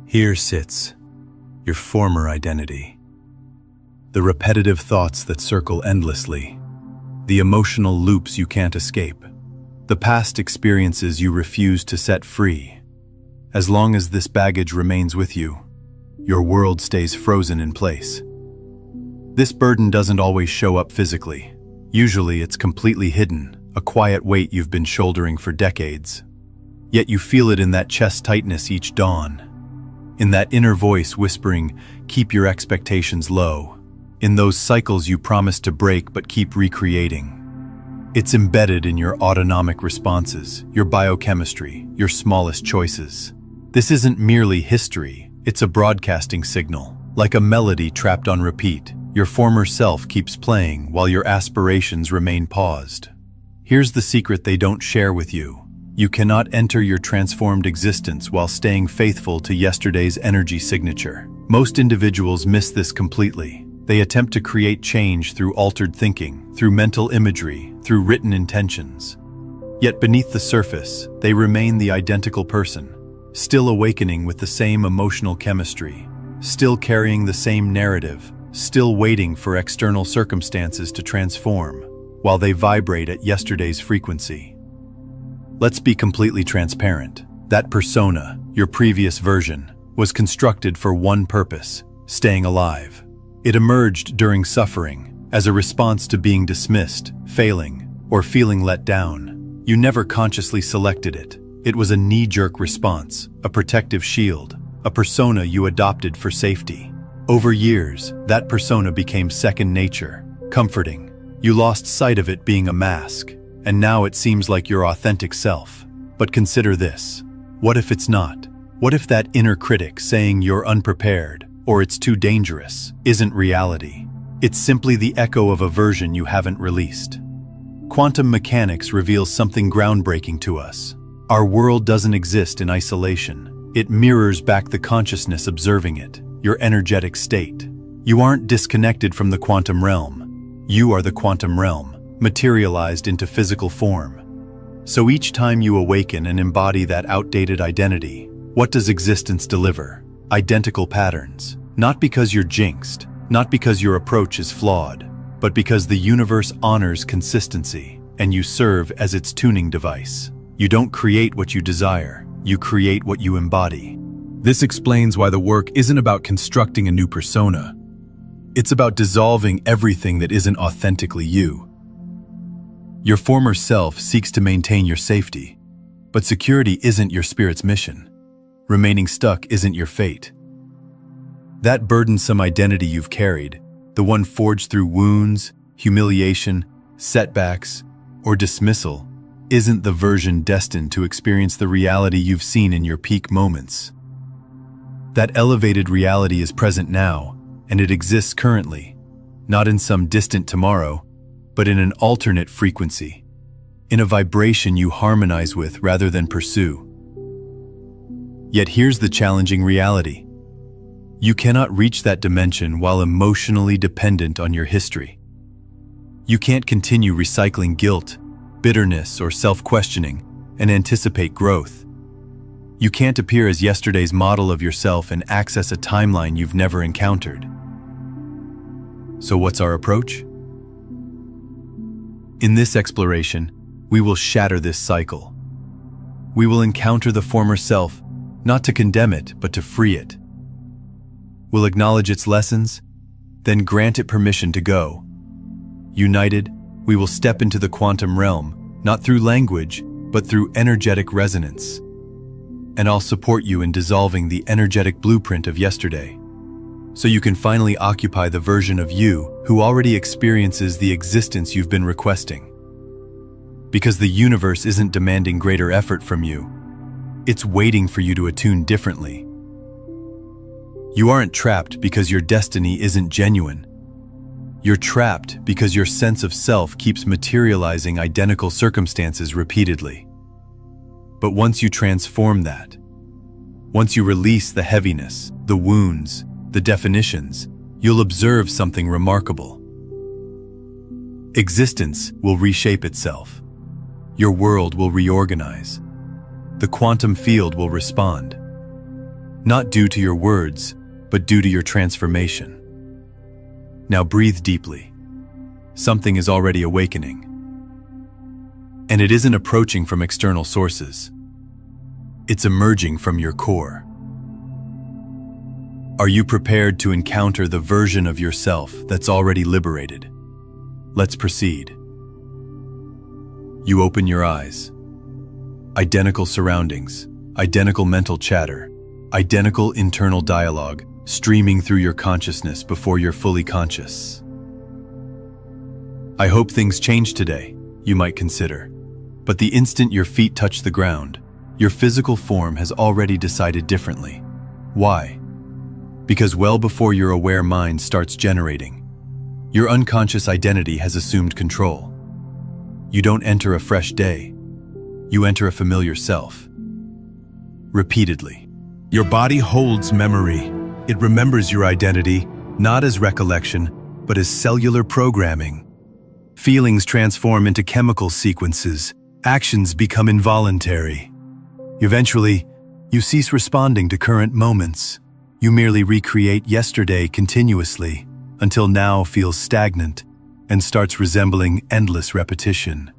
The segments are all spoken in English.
Here sits your former identity. The repetitive thoughts that circle endlessly. The emotional loops you can't escape. The past experiences you refuse to set free. As long as this baggage remains with you, your world stays frozen in place. This burden doesn't always show up physically. Usually it's completely hidden, a quiet weight you've been shouldering for decades. Yet you feel it in that chest tightness each dawn. In that inner voice whispering, keep your expectations low. In those cycles you promise to break but keep recreating. It's embedded in your autonomic responses, your biochemistry, your smallest choices. This isn't merely history, it's a broadcasting signal. Like a melody trapped on repeat, your former self keeps playing while your aspirations remain paused. Here's the secret they don't share with you. You cannot enter your transformed existence while staying faithful to yesterday's energy signature. Most individuals miss this completely. They attempt to create change through altered thinking, through mental imagery, through written intentions. Yet beneath the surface, they remain the identical person, still awakening with the same emotional chemistry, still carrying the same narrative, still waiting for external circumstances to transform, while they vibrate at yesterday's frequency. Let's be completely transparent. That persona, your previous version, was constructed for one purpose: staying alive. It emerged during suffering, as a response to being dismissed, failing, or feeling let down. You never consciously selected it. It was a knee-jerk response, a protective shield, a persona you adopted for safety. Over years, that persona became second nature, comforting. You lost sight of it being a mask, and now it seems like your authentic self. But consider this. What if it's not? What if that inner critic saying you're unprepared, or it's too dangerous, isn't reality? It's simply the echo of a version you haven't released. Quantum mechanics reveals something groundbreaking to us. Our world doesn't exist in isolation. It mirrors back the consciousness observing it, your energetic state. You aren't disconnected from the quantum realm. You are the quantum realm, materialized into physical form. So each time you awaken and embody that outdated identity, what does existence deliver? Identical patterns. Not because you're jinxed, not because your approach is flawed, but because the universe honors consistency, and you serve as its tuning device. You don't create what you desire, you create what you embody. This explains why the work isn't about constructing a new persona. It's about dissolving everything that isn't authentically you. Your former self seeks to maintain your safety, but security isn't your spirit's mission. Remaining stuck isn't your fate. That burdensome identity you've carried, the one forged through wounds, humiliation, setbacks, or dismissal, isn't the version destined to experience the reality you've seen in your peak moments. That elevated reality is present now, and it exists currently, not in some distant tomorrow, but in an alternate frequency, in a vibration you harmonize with rather than pursue. Yet here's the challenging reality. You cannot reach that dimension while emotionally dependent on your history. You can't continue recycling guilt, bitterness, or self-questioning and anticipate growth. You can't appear as yesterday's model of yourself and access a timeline you've never encountered. So what's our approach? In this exploration, we will shatter this cycle. We will encounter the former self, not to condemn it, but to free it. We'll acknowledge its lessons, then grant it permission to go. United, we will step into the quantum realm, not through language, but through energetic resonance. And I'll support you in dissolving the energetic blueprint of yesterday, so you can finally occupy the version of you who already experiences the existence you've been requesting. Because the universe isn't demanding greater effort from you, it's waiting for you to attune differently. You aren't trapped because your destiny isn't genuine. You're trapped because your sense of self keeps materializing identical circumstances repeatedly. But once you transform that, once you release the heaviness, the wounds, the definitions, you'll observe something remarkable. Existence will reshape itself. Your world will reorganize. The quantum field will respond. not due to your words, but due to your transformation. Now breathe deeply. Something is already awakening. And it isn't approaching from external sources. It's emerging from your core. Are you prepared to encounter the version of yourself that's already liberated? Let's proceed. You open your eyes. Identical surroundings, identical mental chatter, identical internal dialogue streaming through your consciousness before you're fully conscious. I hope things change today, you might consider. But the instant your feet touch the ground, your physical form has already decided differently. Why? Because well before your aware mind starts generating, your unconscious identity has assumed control. You don't enter a fresh day. You enter a familiar self. Repeatedly. Your body holds memory. It remembers your identity, not as recollection, but as cellular programming. Feelings transform into chemical sequences. Actions become involuntary. Eventually, you cease responding to current moments. You merely recreate yesterday continuously, until now feels stagnant and starts resembling endless repetition.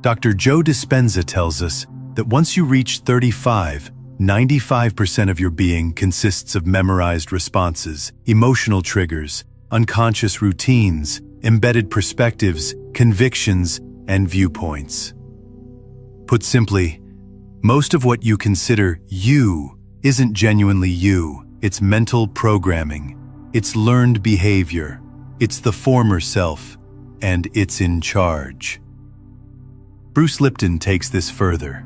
Dr. Joe Dispenza tells us that once you reach 35, 95% of your being consists of memorized responses, emotional triggers, unconscious routines, embedded perspectives, convictions, and viewpoints. Put simply, most of what you consider you isn't genuinely you. It's mental programming. It's learned behavior. It's the former self, and it's in charge. Bruce Lipton takes this further.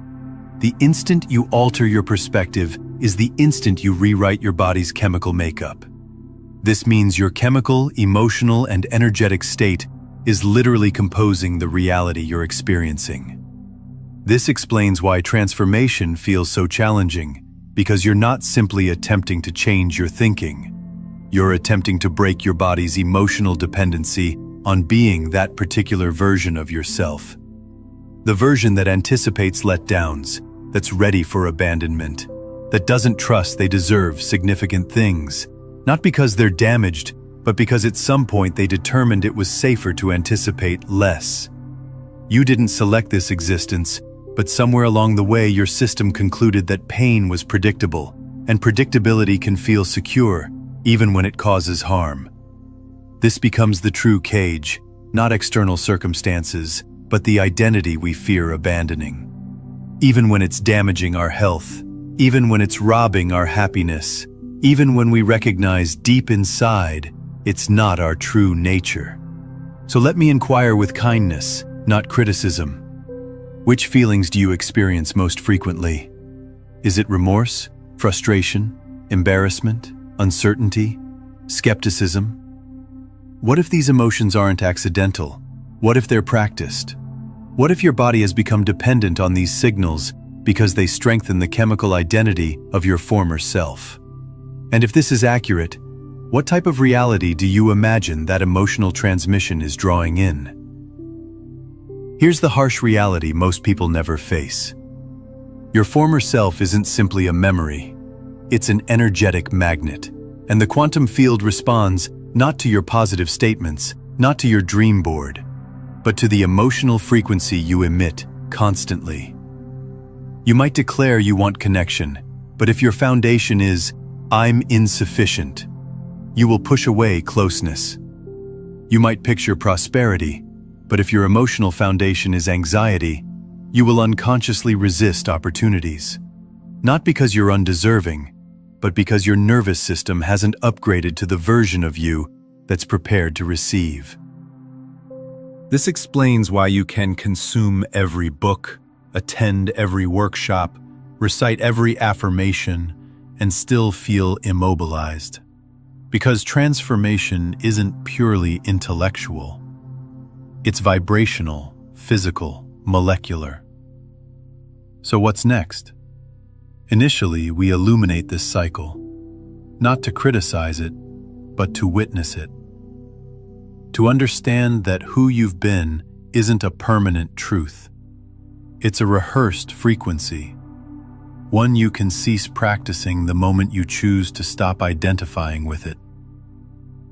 The instant you alter your perspective is the instant you rewrite your body's chemical makeup. This means your chemical, emotional, and energetic state is literally composing the reality you're experiencing. This explains why transformation feels so challenging, because you're not simply attempting to change your thinking. You're attempting to break your body's emotional dependency on being that particular version of yourself. The version that anticipates letdowns, that's ready for abandonment, that doesn't trust they deserve significant things, not because they're damaged, but because at some point they determined it was safer to anticipate less. You didn't select this existence, but somewhere along the way your system concluded that pain was predictable, and predictability can feel secure, even when it causes harm. This becomes the true cage, not external circumstances, but the identity we fear abandoning. Even when it's damaging our health, even when it's robbing our happiness, even when we recognize deep inside it's not our true nature. So let me inquire with kindness, not criticism. Which feelings do you experience most frequently? Is it remorse, frustration, embarrassment, uncertainty, skepticism? What if these emotions aren't accidental? What if they're practiced? What if your body has become dependent on these signals because they strengthen the chemical identity of your former self? And if this is accurate, what type of reality do you imagine that emotional transmission is drawing in? Here's the harsh reality most people never face. Your former self isn't simply a memory. It's an energetic magnet, and the quantum field responds not to your positive statements, not to your dream board, but to the emotional frequency you emit constantly. You might declare you want connection, but if your foundation is, "I'm insufficient," you will push away closeness. You might picture prosperity, but if your emotional foundation is anxiety, you will unconsciously resist opportunities. Not because you're undeserving, but because your nervous system hasn't upgraded to the version of you that's prepared to receive. This explains why you can consume every book, attend every workshop, recite every affirmation, and still feel immobilized. Because transformation isn't purely intellectual. It's vibrational, physical, molecular. So what's next? Initially, we illuminate this cycle, not to criticize it, but to witness it. To understand that who you've been isn't a permanent truth. It's a rehearsed frequency. one you can cease practicing the moment you choose to stop identifying with it.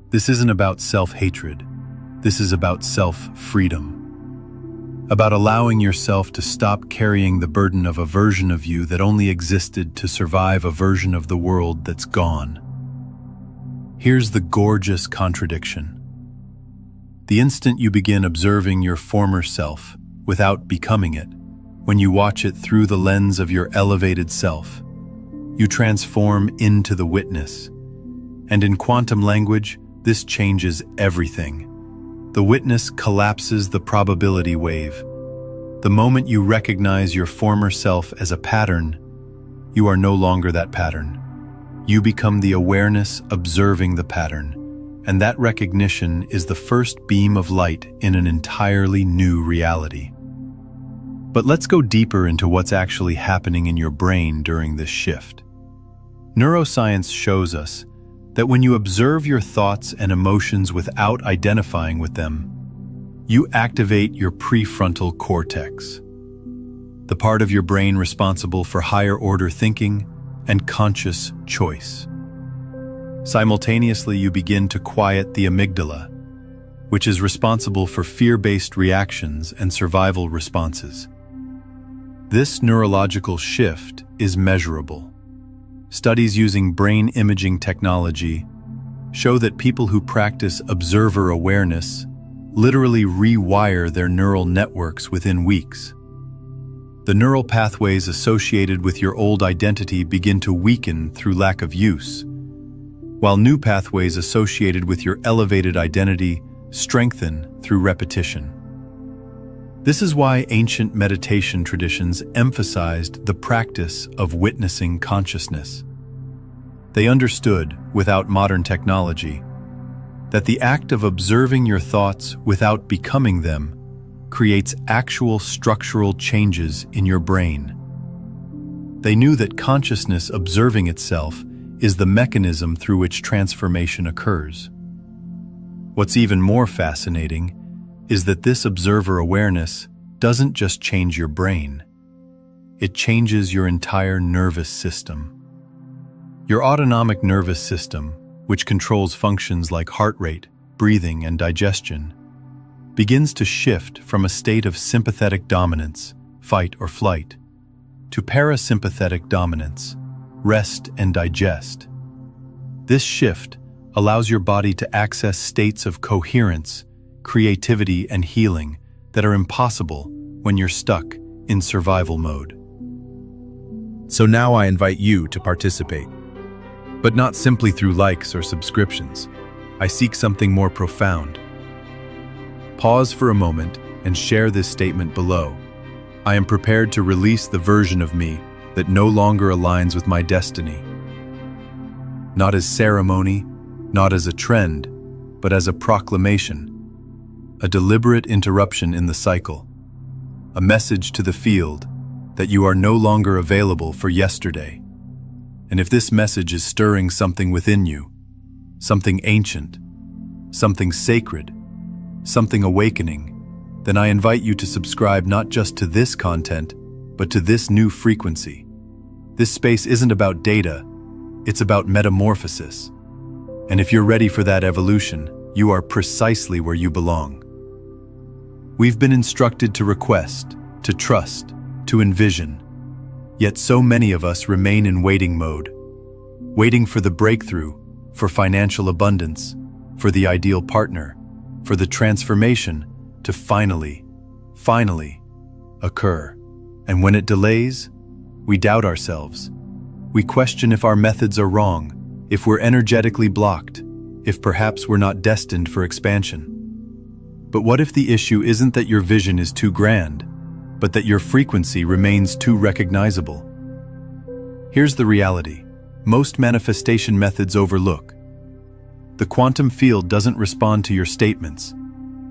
This isn't about self-hatred. This is about self-freedom. About allowing yourself to stop carrying the burden of a version of you that only existed to survive a version of the world that's gone. Here's the gorgeous contradiction. The instant you begin observing your former self without becoming it, when you watch it through the lens of your elevated self, you transform into the witness. And in quantum language, this changes everything. The witness collapses the probability wave. The moment you recognize your former self as a pattern, you are no longer that pattern. You become the awareness observing the pattern, and that recognition is the first beam of light in an entirely new reality. But let's go deeper into what's actually happening in your brain during this shift. Neuroscience shows us that when you observe your thoughts and emotions without identifying with them, you activate your prefrontal cortex, the part of your brain responsible for higher-order thinking and conscious choice. Simultaneously, you begin to quiet the amygdala, which is responsible for fear-based reactions and survival responses. This neurological shift is measurable. Studies using brain imaging technology show that people who practice observer awareness literally rewire their neural networks within weeks. The neural pathways associated with your old identity begin to weaken through lack of use, while new pathways associated with your elevated identity strengthen through repetition. This is why ancient meditation traditions emphasized the practice of witnessing consciousness. They understood, without modern technology, that the act of observing your thoughts without becoming them creates actual structural changes in your brain. They knew that consciousness observing itself is the mechanism through which transformation occurs. What's even more fascinating is that this observer awareness doesn't just change your brain, it changes your entire nervous system. Your autonomic nervous system, which controls functions like heart rate, breathing, and digestion, begins to shift from a state of sympathetic dominance, fight or flight, to parasympathetic dominance, rest and digest. This shift allows your body to access states of coherence, creativity, and healing that are impossible when you're stuck in survival mode. So now I invite you to participate, but not simply through likes or subscriptions. I seek something more profound. Pause for a moment and share this statement below. I am prepared to release the version of me that no longer aligns with my destiny. Not as ceremony, not as a trend, but as a proclamation, a deliberate interruption in the cycle, a message to the field that you are no longer available for yesterday. And if this message is stirring something within you, something ancient, something sacred, something awakening, then I invite you to subscribe not just to this content, but to this new frequency. This space isn't about data, it's about metamorphosis. And if you're ready for that evolution, you are precisely where you belong. We've been instructed to request, to trust, to envision. Yet so many of us remain in waiting mode, waiting for the breakthrough, for financial abundance, for the ideal partner, for the transformation to finally occur. And when it delays, we doubt ourselves. We question if our methods are wrong, if we're energetically blocked, if perhaps we're not destined for expansion. But what if the issue isn't that your vision is too grand, but that your frequency remains too recognizable? Here's the reality. Most manifestation methods overlook. The quantum field doesn't respond to your statements.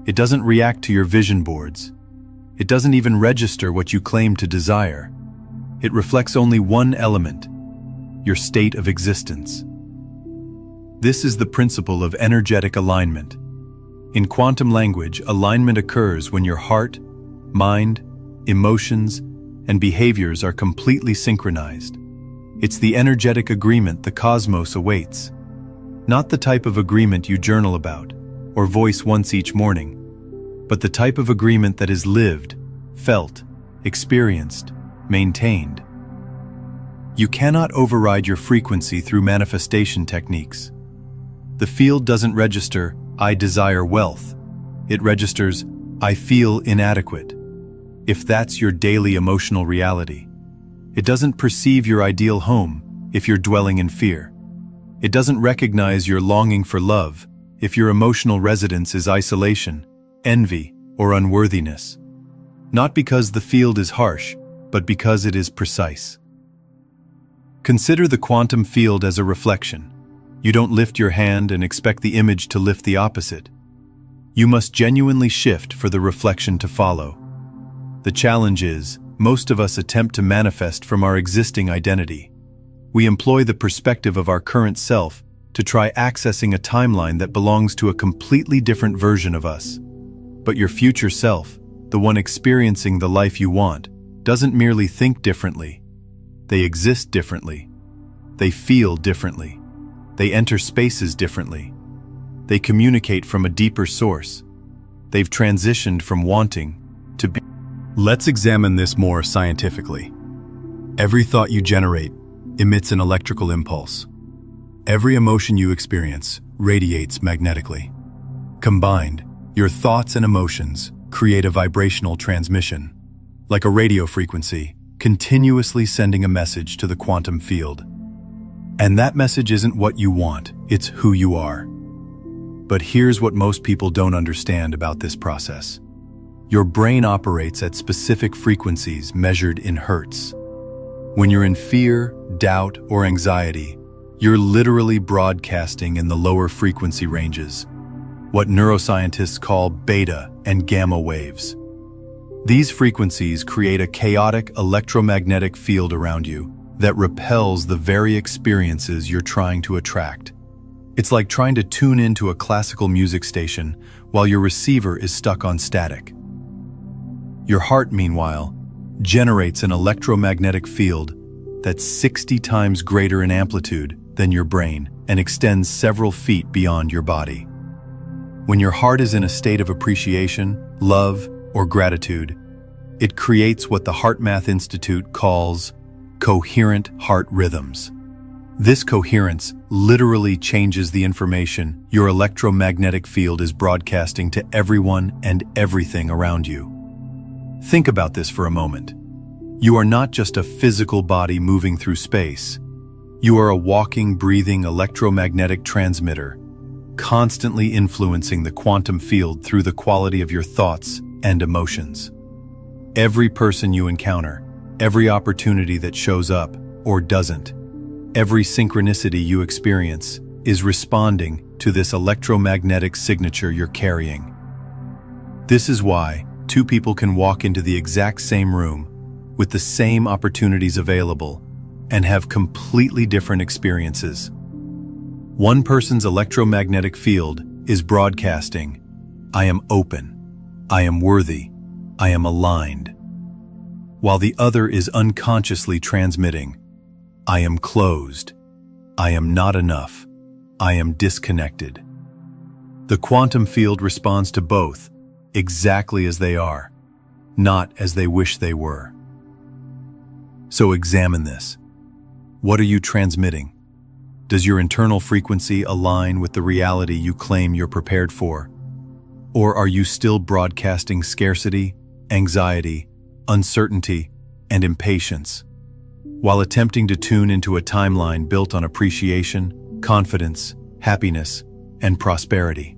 It doesn't react to your vision boards. It doesn't even register what you claim to desire. It reflects only one element, your state of existence. This is the principle of energetic alignment. In quantum language, alignment occurs when your heart, mind, emotions, and behaviors are completely synchronized. It's the energetic agreement the cosmos awaits. Not the type of agreement you journal about or voice once each morning, but the type of agreement that is lived, felt, experienced, maintained. You cannot override your frequency through manifestation techniques. The field doesn't register, "I desire wealth." It registers, "I feel inadequate." If that's your daily emotional reality. It doesn't perceive your ideal home if you're dwelling in fear. It doesn't recognize your longing for love if your emotional residence is isolation, envy, or unworthiness. Not because the field is harsh, but because it is precise. Consider the quantum field as a reflection. You don't lift your hand and expect the image to lift the opposite. You must genuinely shift for the reflection to follow. The challenge is, most of us attempt to manifest from our existing identity. We employ the perspective of our current self to try accessing a timeline that belongs to a completely different version of us. But your future self, the one experiencing the life you want, doesn't merely think differently. They exist differently. They feel differently. They enter spaces differently. They communicate from a deeper source. They've transitioned from wanting to be. Let's examine this more scientifically. Every thought you generate emits an electrical impulse. Every emotion you experience radiates magnetically. Combined, your thoughts and emotions create a vibrational transmission, like a radio frequency, continuously sending a message to the quantum field. And that message isn't what you want, it's who you are. But here's what most people don't understand about this process. Your brain operates at specific frequencies measured in hertz. When you're in fear, doubt, or anxiety, you're literally broadcasting in the lower frequency ranges, what neuroscientists call beta and gamma waves. These frequencies create a chaotic electromagnetic field around you that repels the very experiences you're trying to attract. It's like trying to tune into a classical music station while your receiver is stuck on static. Your heart, meanwhile, generates an electromagnetic field that's 60 times greater in amplitude than your brain and extends several feet beyond your body. When your heart is in a state of appreciation, love, or gratitude, it creates what the HeartMath Institute calls coherent heart rhythms. This coherence literally changes the information your electromagnetic field is broadcasting to everyone and everything around you. Think about this for a moment. You are not just a physical body moving through space. You are a walking, breathing electromagnetic transmitter, constantly influencing the quantum field through the quality of your thoughts and emotions. Every person you encounter, every opportunity that shows up or doesn't, every synchronicity you experience is responding to this electromagnetic signature you're carrying. This is why two people can walk into the exact same room with the same opportunities available and have completely different experiences. One person's electromagnetic field is broadcasting, "I am open, I am worthy, I am aligned," while the other is unconsciously transmitting, "I am closed, I am not enough, I am disconnected." The quantum field responds to both exactly as they are, not as they wish they were. So examine this. What are you transmitting? Does your internal frequency align with the reality you claim you're prepared for? Or are you still broadcasting scarcity, anxiety, uncertainty, and impatience, while attempting to tune into a timeline built on appreciation, confidence, happiness, and prosperity?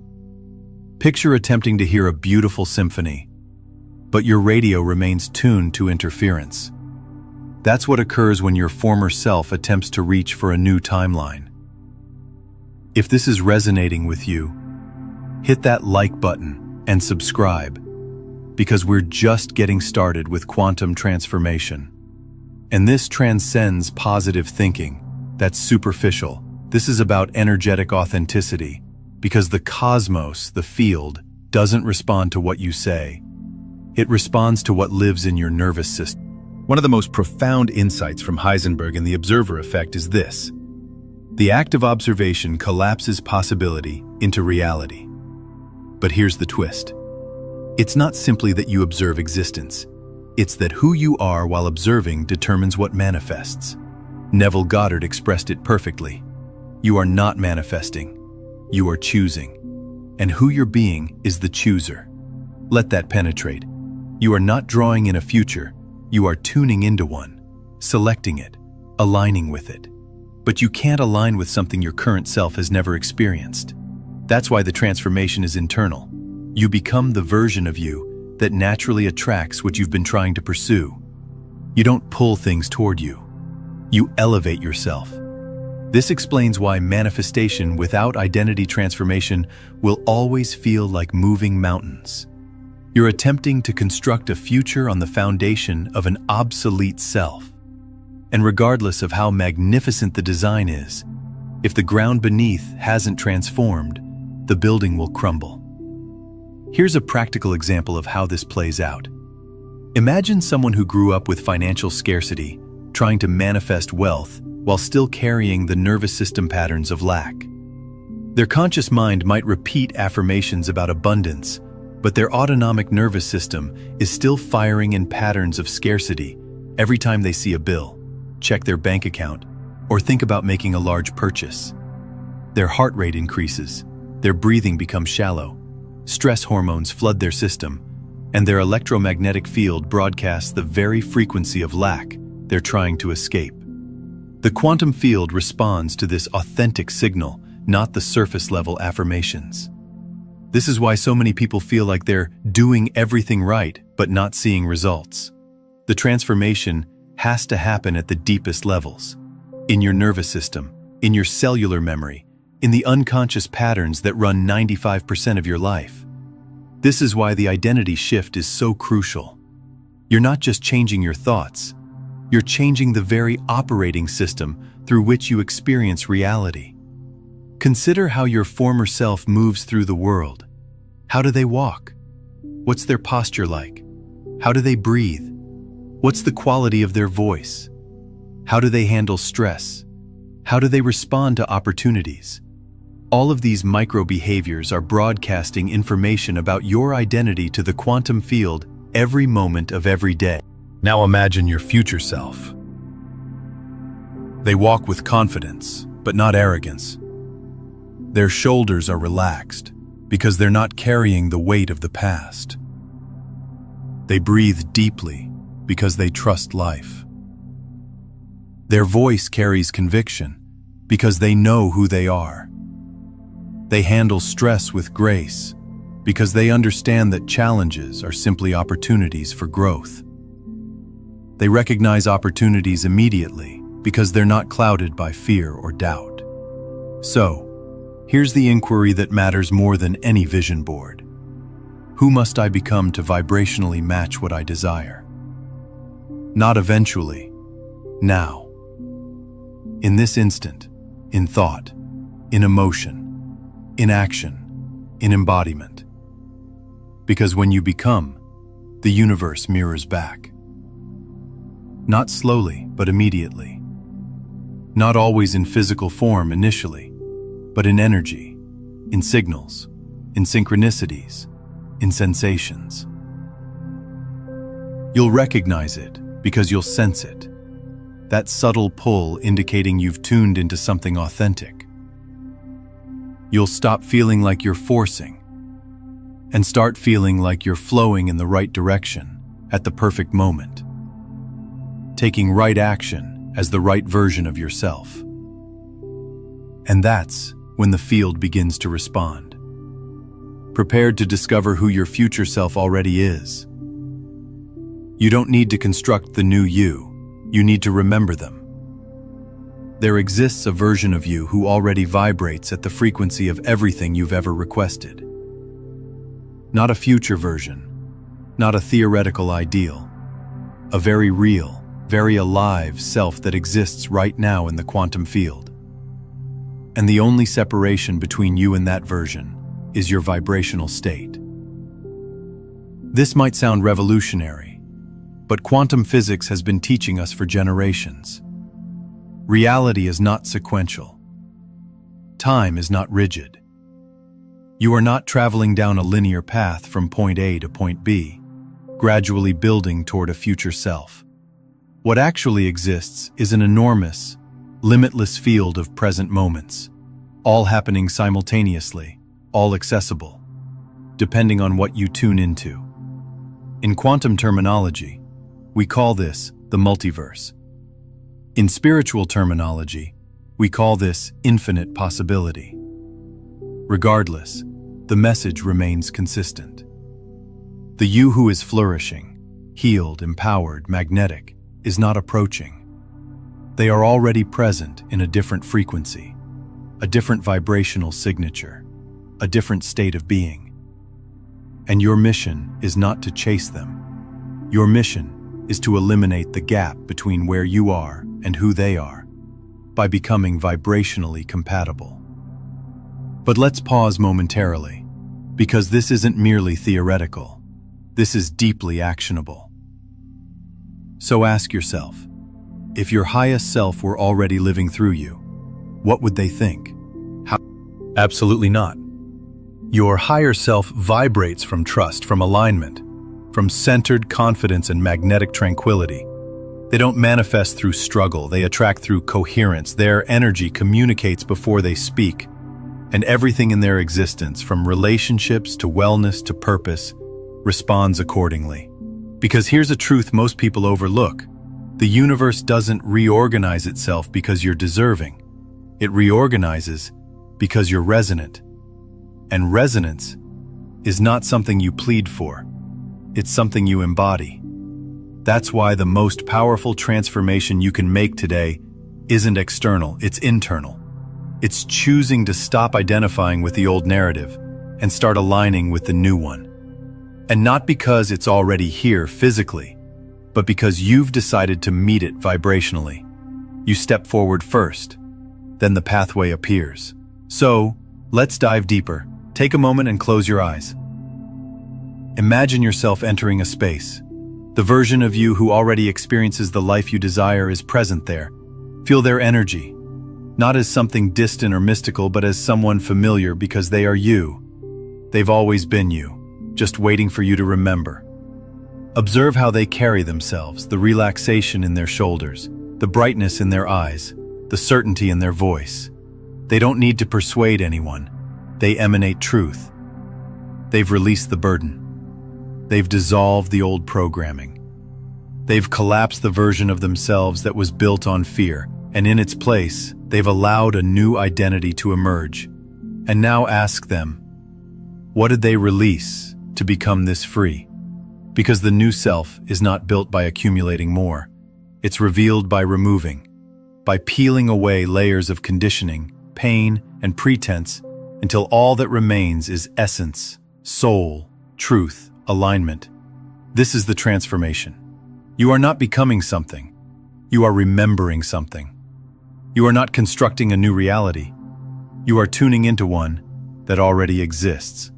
Picture attempting to hear a beautiful symphony, but your radio remains tuned to interference. That's what occurs when your former self attempts to reach for a new timeline. If this is resonating with you, hit that like button and subscribe, because we're just getting started with quantum transformation. And this transcends positive thinking. That's superficial. This is about energetic authenticity, because the cosmos, the field, doesn't respond to what you say. It responds to what lives in your nervous system. One of the most profound insights from Heisenberg and the observer effect is this: the act of observation collapses possibility into reality. But here's the twist. It's not simply that you observe existence. It's that who you are while observing determines what manifests. Neville Goddard expressed it perfectly. You are not manifesting. You are choosing. And who you're being is the chooser. Let that penetrate. You are not drawing in a future. You are tuning into one, selecting it, aligning with it. But you can't align with something your current self has never experienced. That's why the transformation is internal. You become the version of you that naturally attracts what you've been trying to pursue. You don't pull things toward you. You elevate yourself. This explains why manifestation without identity transformation will always feel like moving mountains. You're attempting to construct a future on the foundation of an obsolete self. And regardless of how magnificent the design is, if the ground beneath hasn't transformed, the building will crumble. Here's a practical example of how this plays out. Imagine someone who grew up with financial scarcity, trying to manifest wealth while still carrying the nervous system patterns of lack. Their conscious mind might repeat affirmations about abundance, but their autonomic nervous system is still firing in patterns of scarcity every time they see a bill, check their bank account, or think about making a large purchase. Their heart rate increases, their breathing becomes shallow, stress hormones flood their system, and their electromagnetic field broadcasts the very frequency of lack they're trying to escape. The quantum field responds to this authentic signal, not the surface-level affirmations. This is why so many people feel like they're doing everything right, but not seeing results. The transformation has to happen at the deepest levels, in your nervous system, in your cellular memory, in the unconscious patterns that run 95% of your life. This is why the identity shift is so crucial. You're not just changing your thoughts, you're changing the very operating system through which you experience reality. Consider how your former self moves through the world. How do they walk? What's their posture like? How do they breathe? What's the quality of their voice? How do they handle stress? How do they respond to opportunities? All of these micro-behaviors are broadcasting information about your identity to the quantum field every moment of every day. Now imagine your future self. They walk with confidence, but not arrogance. Their shoulders are relaxed because they're not carrying the weight of the past. They breathe deeply because they trust life. Their voice carries conviction because they know who they are. They handle stress with grace because they understand that challenges are simply opportunities for growth. They recognize opportunities immediately because they're not clouded by fear or doubt. So, here's the inquiry that matters more than any vision board. Who must I become to vibrationally match what I desire? Not eventually, now. In this instant, in thought, in emotion, in action, in embodiment. Because when you become, the universe mirrors back. Not slowly, but immediately. Not always in physical form initially, but in energy, in signals, in synchronicities, in sensations. You'll recognize it because you'll sense it. That subtle pull indicating you've tuned into something authentic. You'll stop feeling like you're forcing and start feeling like you're flowing in the right direction at the perfect moment, taking right action as the right version of yourself. And that's when the field begins to respond. Prepared to discover who your future self already is. You don't need to construct the new you need to remember them. There exists a version of you who already vibrates at the frequency of everything you've ever requested. Not a future version, not a theoretical ideal, a very real, very alive self that exists right now in the quantum field. And the only separation between you and that version is your vibrational state. This might sound revolutionary, but quantum physics has been teaching us for generations. Reality is not sequential. Time is not rigid. You are not traveling down a linear path from point A to point B, gradually building toward a future self. What actually exists is an enormous, limitless field of present moments, all happening simultaneously, all accessible, depending on what you tune into. In quantum terminology, we call this the multiverse. In spiritual terminology, we call this infinite possibility. Regardless, the message remains consistent. The you who is flourishing, healed, empowered, magnetic, is not approaching. They are already present in a different frequency, a different vibrational signature, a different state of being. And your mission is not to chase them. Your mission is to eliminate the gap between where you are and who they are, by becoming vibrationally compatible. But let's pause momentarily, because this isn't merely theoretical. This is deeply actionable. So ask yourself, if your highest self were already living through you, what would they think? How? Absolutely not. Your higher self vibrates from trust, from alignment, from centered confidence and magnetic tranquility. They don't manifest through struggle, they attract through coherence. Their energy communicates before they speak, and everything in their existence, from relationships to wellness to purpose, responds accordingly. Because here's a truth most people overlook. The universe doesn't reorganize itself because you're deserving. It reorganizes because you're resonant. And resonance is not something you plead for. It's something you embody. That's why the most powerful transformation you can make today isn't external, it's internal. It's choosing to stop identifying with the old narrative and start aligning with the new one. And not because it's already here physically, but because you've decided to meet it vibrationally. You step forward first, then the pathway appears. So, let's dive deeper. Take a moment and close your eyes. Imagine yourself entering a space. The version of you who already experiences the life you desire is present there. Feel their energy, not as something distant or mystical, but as someone familiar because they are you. They've always been you, just waiting for you to remember. Observe how they carry themselves, the relaxation in their shoulders, the brightness in their eyes, the certainty in their voice. They don't need to persuade anyone. They emanate truth. They've released the burden. They've dissolved the old programming. They've collapsed the version of themselves that was built on fear, and in its place, they've allowed a new identity to emerge. And now ask them, what did they release to become this free? Because the new self is not built by accumulating more. It's revealed by removing, by peeling away layers of conditioning, pain, and pretense until all that remains is essence, soul, truth, alignment. This is the transformation. You are not becoming something. You are remembering something. You are not constructing a new reality. You are tuning into one that already exists.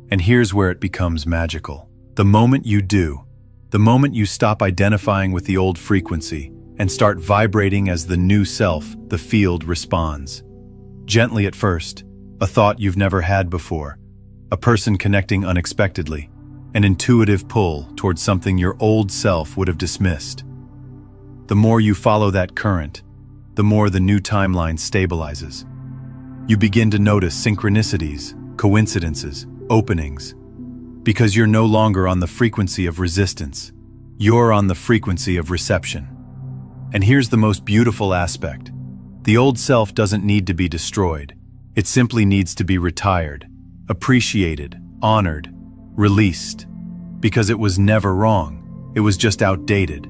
And here's where it becomes magical. The moment you do, the moment you stop identifying with the old frequency and start vibrating as the new self, the field responds. Gently at first, a thought you've never had before, a person connecting unexpectedly, an intuitive pull towards something your old self would have dismissed. The more you follow that current, the more the new timeline stabilizes. You begin to notice synchronicities, coincidences, openings, because you're no longer on the frequency of resistance. You're on the frequency of reception. And here's the most beautiful aspect. The old self doesn't need to be destroyed. It simply needs to be retired, appreciated, honored, released. Because it was never wrong. It was just outdated.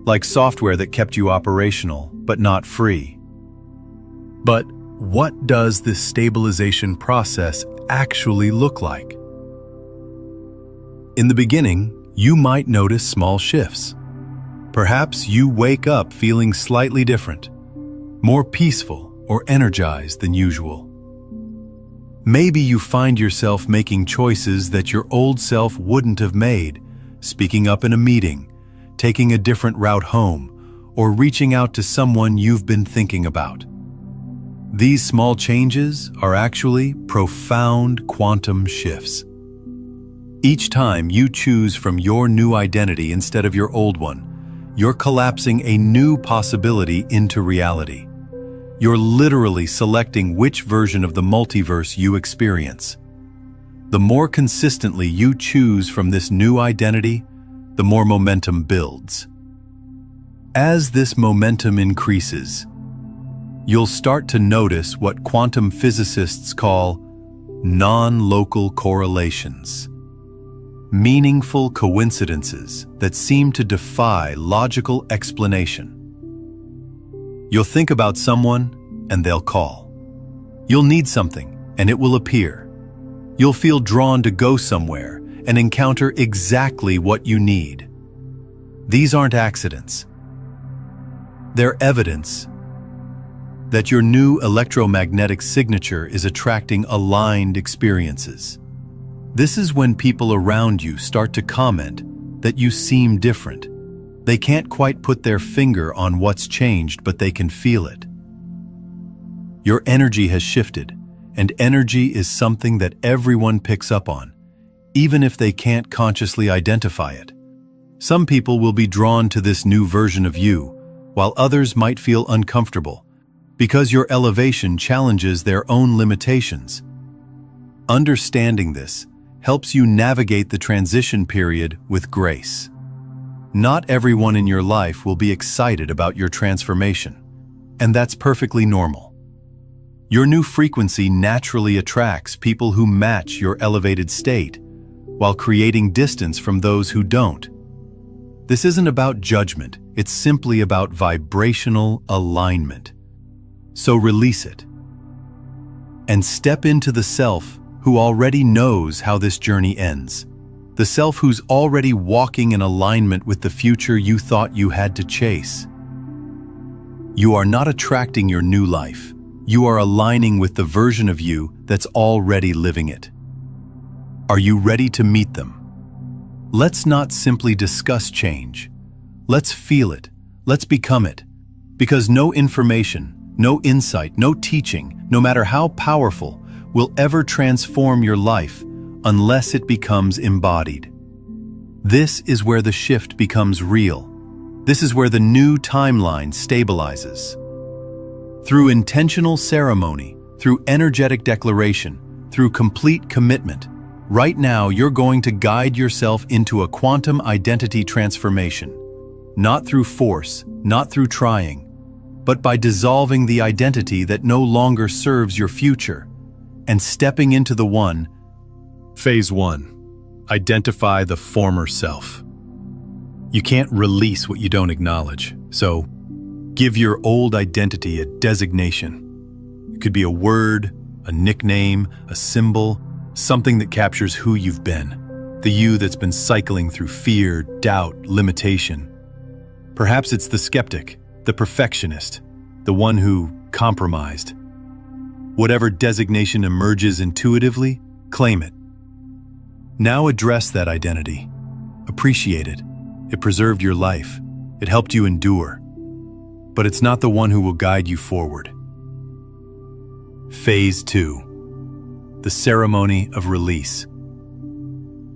Like software that kept you operational, but not free. But what does this stabilization process actually look like? In the beginning, you might notice small shifts. Perhaps you wake up feeling slightly different, more peaceful or energized than usual. Maybe you find yourself making choices that your old self wouldn't have made, speaking up in a meeting, taking a different route home, or reaching out to someone you've been thinking about. These small changes are actually profound quantum shifts. Each time you choose from your new identity instead of your old one, you're collapsing a new possibility into reality. You're literally selecting which version of the multiverse you experience. The more consistently you choose from this new identity, the more momentum builds. As this momentum increases, you'll start to notice what quantum physicists call non-local correlations. Meaningful coincidences that seem to defy logical explanation. You'll think about someone, and they'll call. You'll need something, and it will appear. You'll feel drawn to go somewhere and encounter exactly what you need. These aren't accidents. They're evidence that your new electromagnetic signature is attracting aligned experiences. This is when people around you start to comment that you seem different. They can't quite put their finger on what's changed, but they can feel it. Your energy has shifted, and energy is something that everyone picks up on, even if they can't consciously identify it. Some people will be drawn to this new version of you, while others might feel uncomfortable, because your elevation challenges their own limitations. Understanding this helps you navigate the transition period with grace. Not everyone in your life will be excited about your transformation, and that's perfectly normal. Your new frequency naturally attracts people who match your elevated state, while creating distance from those who don't. This isn't about judgment, it's simply about vibrational alignment. So release it, and step into the self who already knows how this journey ends. The self who's already walking in alignment with the future you thought you had to chase. You are not attracting your new life. You are aligning with the version of you that's already living it. Are you ready to meet them? Let's not simply discuss change. Let's feel it. Let's become it. Because no information, no insight, no teaching, no matter how powerful, will ever transform your life unless it becomes embodied. This is where the shift becomes real. This is where the new timeline stabilizes. Through intentional ceremony, through energetic declaration, through complete commitment, right now you're going to guide yourself into a quantum identity transformation. Not through force, not through trying, but by dissolving the identity that no longer serves your future and stepping into the one. Phase 1. Identify the former self. You can't release what you don't acknowledge, so give your old identity a designation. It could be a word, a nickname, a symbol, something that captures who you've been, the you that's been cycling through fear, doubt, limitation. Perhaps it's the skeptic, the perfectionist, the one who compromised. Whatever designation emerges intuitively, claim it. Now address that identity. Appreciate it. It preserved your life. It helped you endure. But it's not the one who will guide you forward. Phase 2. The ceremony of release.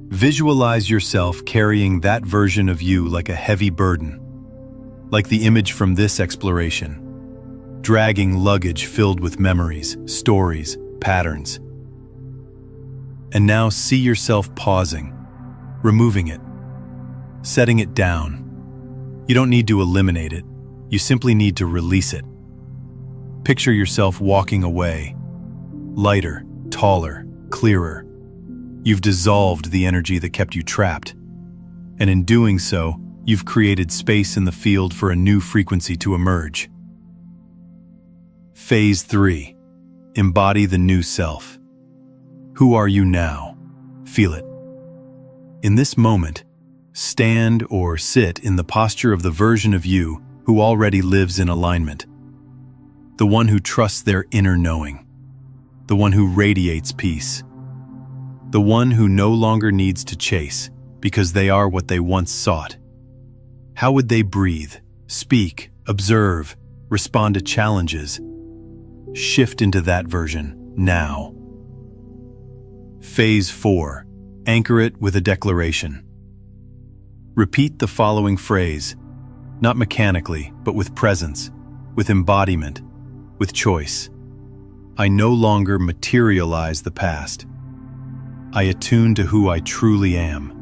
Visualize yourself carrying that version of you like a heavy burden, like the image from this exploration, dragging luggage filled with memories, stories, patterns. And now see yourself pausing, removing it, setting it down. You don't need to eliminate it, you simply need to release it. Picture yourself walking away, lighter, taller, clearer. You've dissolved the energy that kept you trapped, and in doing so, you've created space in the field for a new frequency to emerge. Phase 3. Embody the new self. Who are you now? Feel it. In this moment, stand or sit in the posture of the version of you who already lives in alignment. The one who trusts their inner knowing. The one who radiates peace. The one who no longer needs to chase because they are what they once sought. How would they breathe, speak, observe, respond to challenges? Shift into that version now. Phase 4. Anchor it with a declaration. Repeat the following phrase, not mechanically, but with presence, with embodiment, with choice. I no longer materialize the past. I attune to who I truly am.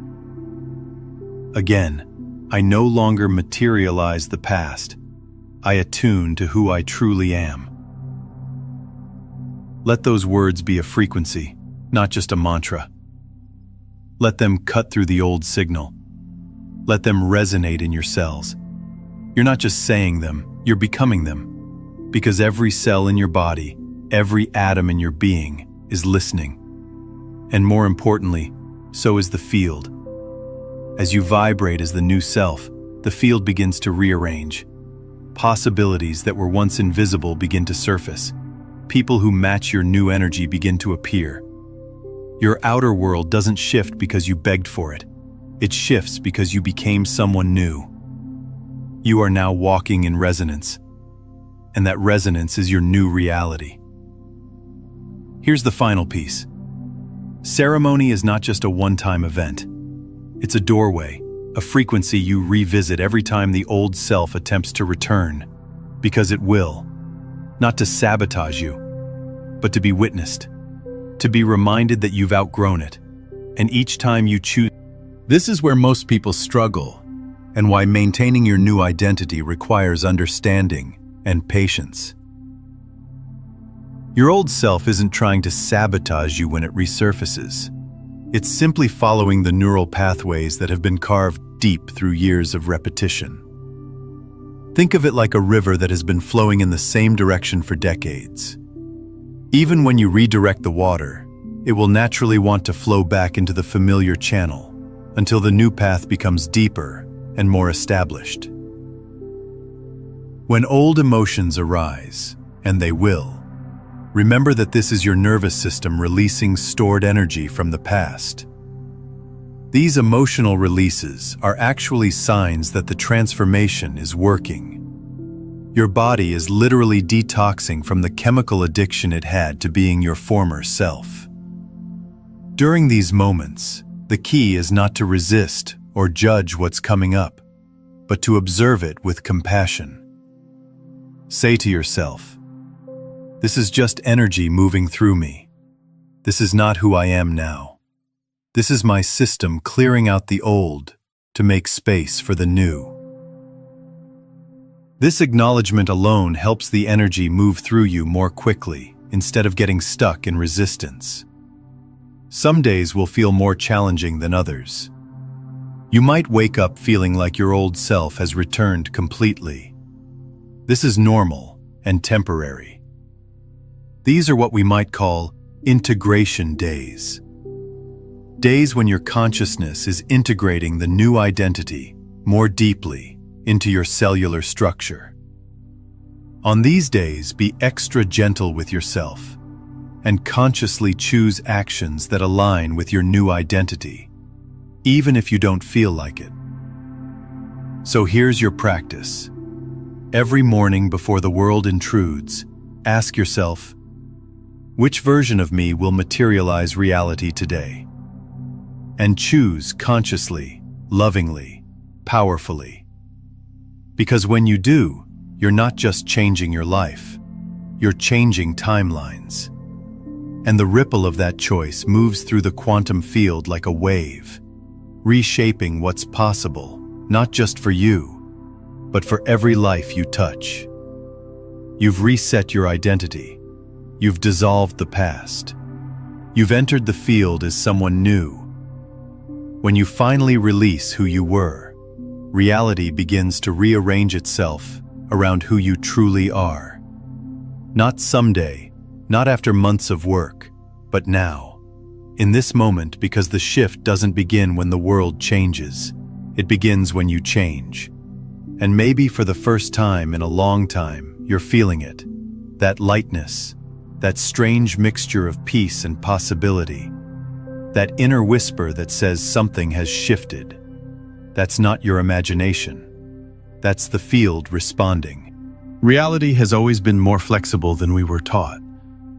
Again, I no longer materialize the past. I attune to who I truly am. Let those words be a frequency, not just a mantra. Let them cut through the old signal. Let them resonate in your cells. You're not just saying them, you're becoming them. Because every cell in your body, every atom in your being is listening. And more importantly, so is the field. As you vibrate as the new self, the field begins to rearrange. Possibilities that were once invisible begin to surface. People who match your new energy begin to appear. Your outer world doesn't shift because you begged for it. It shifts because you became someone new. You are now walking in resonance, and that resonance is your new reality. Here's the final piece. Ceremony is not just a one-time event. It's a doorway, a frequency you revisit every time the old self attempts to return, because it will. Not to sabotage you, but to be witnessed, to be reminded that you've outgrown it. And each time you choose, this is where most people struggle, and why maintaining your new identity requires understanding and patience. Your old self isn't trying to sabotage you when it resurfaces. It's simply following the neural pathways that have been carved deep through years of repetition. Think of it like a river that has been flowing in the same direction for decades. Even when you redirect the water, it will naturally want to flow back into the familiar channel until the new path becomes deeper and more established. When old emotions arise, and they will, remember that this is your nervous system releasing stored energy from the past. These emotional releases are actually signs that the transformation is working. Your body is literally detoxing from the chemical addiction it had to being your former self. During these moments, the key is not to resist or judge what's coming up, but to observe it with compassion. Say to yourself, "This is just energy moving through me. This is not who I am now. This is my system clearing out the old to make space for the new." This acknowledgement alone helps the energy move through you more quickly instead of getting stuck in resistance. Some days will feel more challenging than others. You might wake up feeling like your old self has returned completely. This is normal and temporary. These are what we might call integration days. Days when your consciousness is integrating the new identity more deeply into your cellular structure. On these days, be extra gentle with yourself and consciously choose actions that align with your new identity, even if you don't feel like it. So here's your practice. Every morning before the world intrudes, ask yourself, which version of me will materialize reality today? And choose consciously, lovingly, powerfully. Because when you do, you're not just changing your life, you're changing timelines. And the ripple of that choice moves through the quantum field like a wave, reshaping what's possible, not just for you, but for every life you touch. You've reset your identity. You've dissolved the past. You've entered the field as someone new. When you finally release who you were, reality begins to rearrange itself around who you truly are. Not someday, not after months of work, but now, in this moment, because the shift doesn't begin when the world changes. It begins when you change. And maybe for the first time in a long time, you're feeling it. That lightness, that strange mixture of peace and possibility. That inner whisper that says something has shifted. That's not your imagination. That's the field responding. Reality has always been more flexible than we were taught.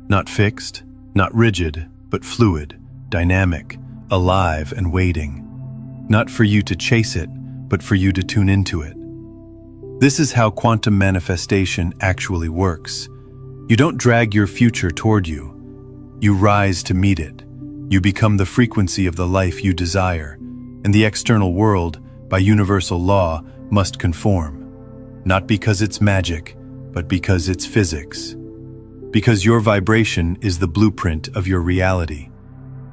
Not fixed, not rigid, but fluid, dynamic, alive and waiting. Not for you to chase it, but for you to tune into it. This is how quantum manifestation actually works. You don't drag your future toward you. You rise to meet it. You become the frequency of the life you desire, and the external world, by universal law, must conform. Not because it's magic, but because it's physics. Because your vibration is the blueprint of your reality.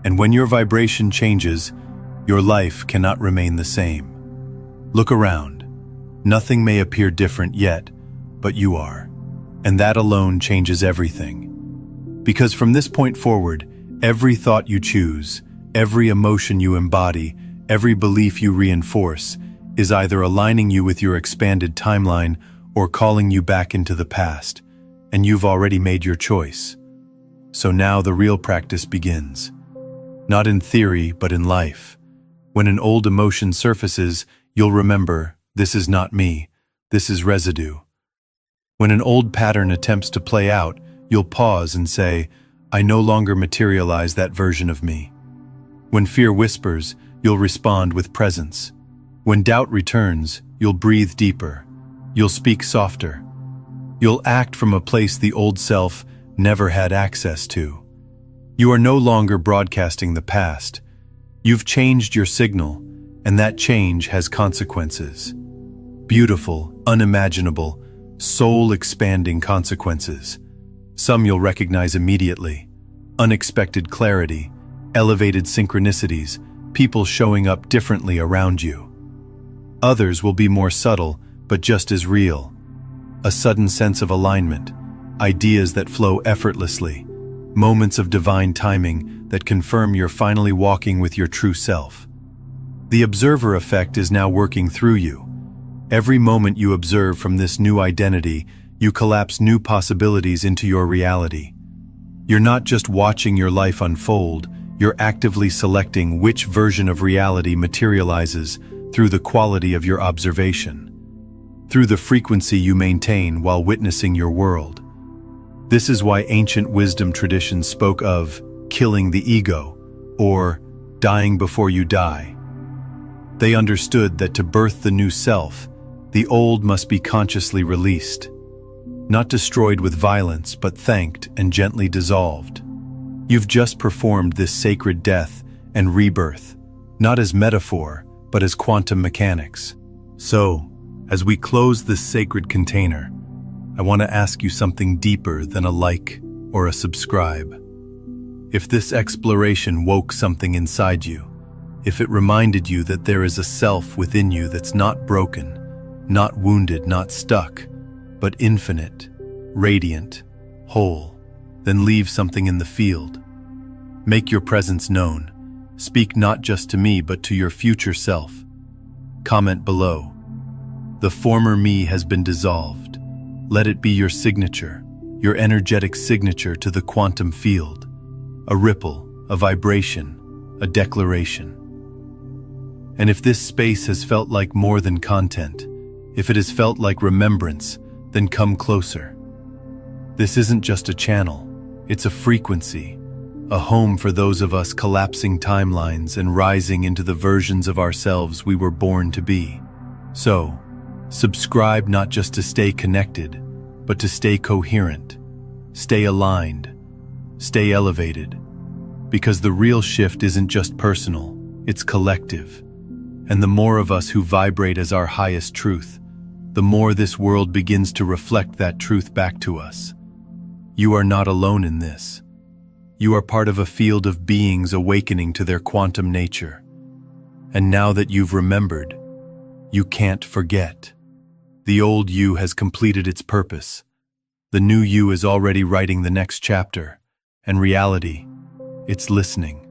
And when your vibration changes, your life cannot remain the same. Look around. Nothing may appear different yet, but you are. And that alone changes everything. Because from this point forward, every thought you choose, every emotion you embody, every belief you reinforce, is either aligning you with your expanded timeline or calling you back into the past, and you've already made your choice. So now the real practice begins. Not in theory, but in life. When an old emotion surfaces, you'll remember, this is not me, this is residue. When an old pattern attempts to play out, you'll pause and say, I no longer materialize that version of me. When fear whispers, you'll respond with presence. When doubt returns, you'll breathe deeper. You'll speak softer. You'll act from a place the old self never had access to. You are no longer broadcasting the past. You've changed your signal, and that change has consequences. Beautiful, unimaginable, soul-expanding consequences. Some you'll recognize immediately. Unexpected clarity, elevated synchronicities, people showing up differently around you. Others will be more subtle, but just as real. A sudden sense of alignment, ideas that flow effortlessly, moments of divine timing that confirm you're finally walking with your true self. The observer effect is now working through you. Every moment you observe from this new identity, you collapse new possibilities into your reality. You're not just watching your life unfold, you're actively selecting which version of reality materializes through the quality of your observation, through the frequency you maintain while witnessing your world. This is why ancient wisdom traditions spoke of killing the ego, or dying before you die. They understood that to birth the new self, the old must be consciously released, not destroyed with violence, but thanked and gently dissolved. You've just performed this sacred death and rebirth, not as metaphor, but as quantum mechanics. So, as we close this sacred container, I want to ask you something deeper than a like or a subscribe. If this exploration woke something inside you, if it reminded you that there is a self within you that's not broken, not wounded, not stuck, but infinite, radiant, whole, then leave something in the field. Make your presence known. Speak not just to me, but to your future self. Comment below. The former me has been dissolved. Let it be your signature, your energetic signature to the quantum field. A ripple, a vibration, a declaration. And if this space has felt like more than content, if it has felt like remembrance, then come closer. This isn't just a channel, it's a frequency, a home for those of us collapsing timelines and rising into the versions of ourselves we were born to be. So, subscribe not just to stay connected, but to stay coherent, stay aligned, stay elevated. Because the real shift isn't just personal, it's collective. And the more of us who vibrate as our highest truth, the more this world begins to reflect that truth back to us. You are not alone in this. You are part of a field of beings awakening to their quantum nature. And now that you've remembered, you can't forget. The old you has completed its purpose. The new you is already writing the next chapter. And reality, it's listening.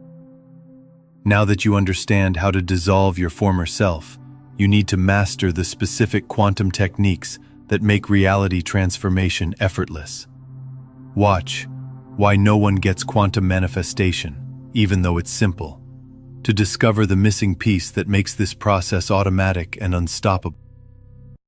Now that you understand how to dissolve your former self, you need to master the specific quantum techniques that make reality transformation effortless. Watch Why No One Gets Quantum Manifestation, even though it's simple, to discover the missing piece that makes this process automatic and unstoppable.